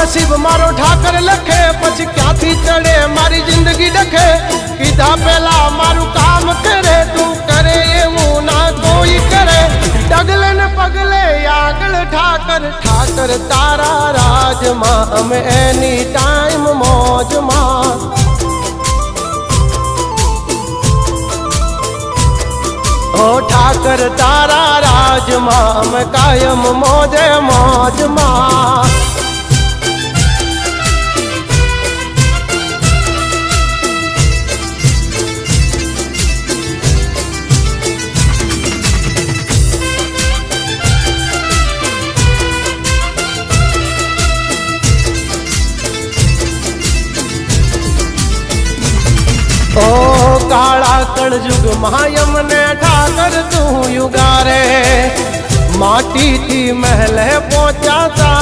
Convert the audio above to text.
नसीब मारो ठाकर लखे पछी क्यांथी चढ़े मारी जिंदगी डखे कीधा पेला मारू काम करे तू करे एवं ना कोई करे डगले न पगले आगल ठाकर ठाकर तारा राज मां अमे एनी टाइम मौज मां ओ ठाकर तारा राज मां अमे कायम मौजे मौज मां ओ काला कलयुग मायम ने ठाकर तू युगारे माटी थी महल पहुंचा सा